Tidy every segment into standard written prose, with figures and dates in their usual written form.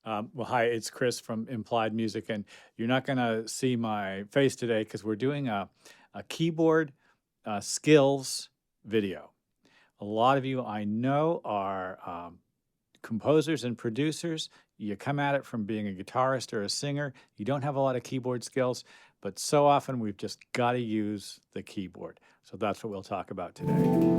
Well, hi, it's Chris from Implied Music, and you're not going to see my face today because we're doing a keyboard skills video. A lot of you I know are composers and producers. You come at it from being a guitarist or a singer. You don't have a lot of keyboard skills, but so often we've just got to use the keyboard. So that's what we'll talk about today.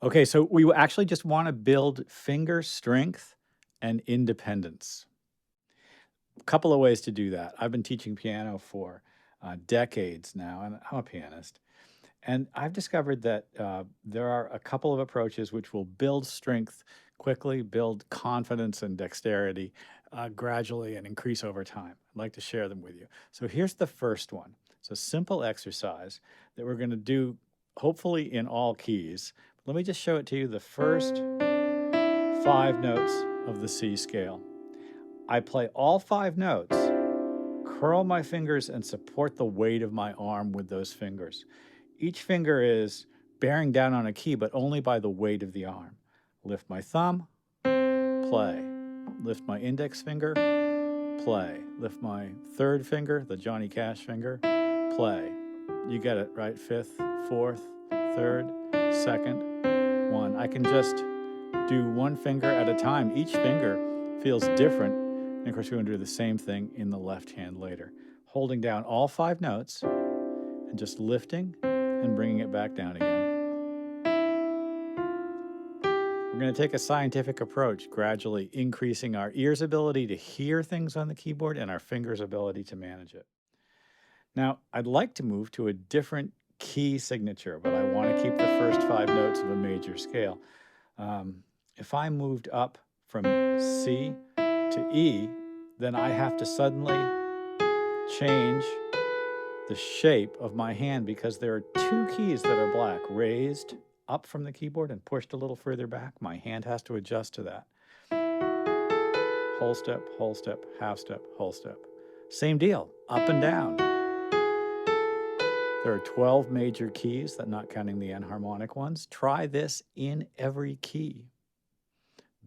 Okay, so we actually just want to build finger strength and independence. A couple of ways to do that. I've been teaching piano for decades now, and I'm a pianist. And I've discovered that there are a couple of approaches which will build strength quickly, build confidence and dexterity gradually, and increase over time. I'd like to share them with you. So here's the first one. It's a simple exercise that we're going to do, hopefully in all keys. Let me just show it to you, the first 5 notes of the C scale. I play all 5 notes, curl my fingers, and support the weight of my arm with those fingers. Each finger is bearing down on a key, but only by the weight of the arm. Lift my thumb, play. Lift my index finger, play. Lift my 3rd finger, the Johnny Cash finger, play. You get it, right? 5th, 4th, 3rd, 2nd, 1. I can just do 1 finger at a time. Each finger feels different. And of course, we're going to do the same thing in the left hand later. Holding down all 5 notes and just lifting and bringing it back down again. We're going to take a scientific approach, gradually increasing our ear's ability to hear things on the keyboard and our fingers' ability to manage it. Now, I'd like to move to a different key signature, but I want to keep the first 5 notes of a major scale. If I moved up from C to E, then I have to suddenly change the shape of my hand because there are 2 keys that are black, raised up from the keyboard and pushed a little further back. My hand has to adjust to that. Whole step, half step, whole step. Same deal, up and down. There are 12 major keys, that not counting the enharmonic ones. Try this in every key.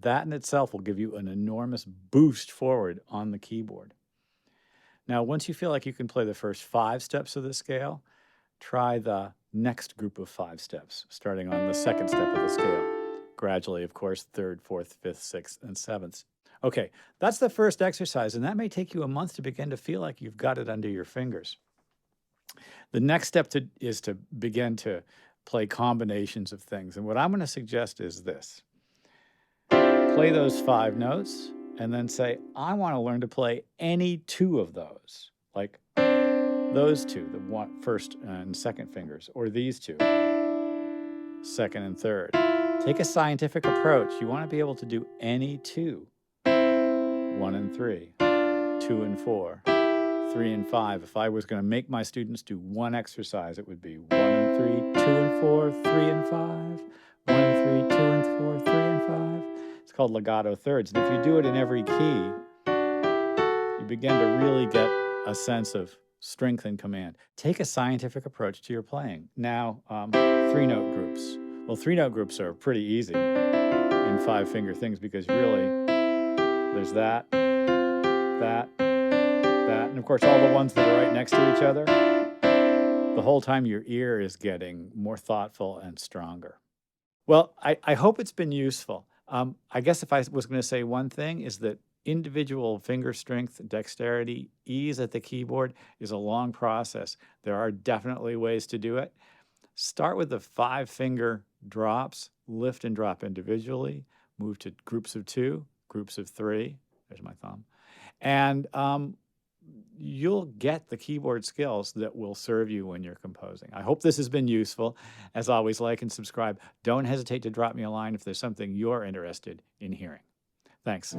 That in itself will give you an enormous boost forward on the keyboard. Now, once you feel like you can play the first 5 steps of the scale, try the next group of 5 steps, starting on the 2nd step of the scale. Gradually, of course, 3rd, 4th, 5th, 6th, and 7th. Okay, that's the first exercise, and that may take you a month to begin to feel like you've got it under your fingers. The next step is to begin to play combinations of things. And what I'm going to suggest is this. Play those 5 notes and then say, I want to learn to play any 2 of those, like those 2, the 1st and 2nd fingers, or these 2, 2nd and 3rd. Take a scientific approach. You want to be able to do any 2, 1 and 3, 2 and 4. 3 and 5. If I was going to make my students do one exercise, it would be 1 and 3, 2 and 4, 3 and 5, 1 and 3, 2 and 4, 3 and 5. It's called legato thirds. And if you do it in every key, you begin to really get a sense of strength and command. Take a scientific approach to your playing. Now, 3-note groups. Well, 3-note groups are pretty easy in 5-finger things because really there's that, and of course all the ones that are right next to each other. The whole time your ear is getting more thoughtful and stronger. Well, I hope it's been useful. I guess if I was going to say one thing is that individual finger strength, dexterity, ease at the keyboard is a long process. There are definitely ways to do it. Start with the 5-finger drops, lift and drop individually, move to groups of 2, groups of 3. There's my thumb. And you'll get the keyboard skills that will serve you when you're composing. I hope this has been useful. As always, like and subscribe. Don't hesitate to drop me a line if there's something you're interested in hearing. Thanks.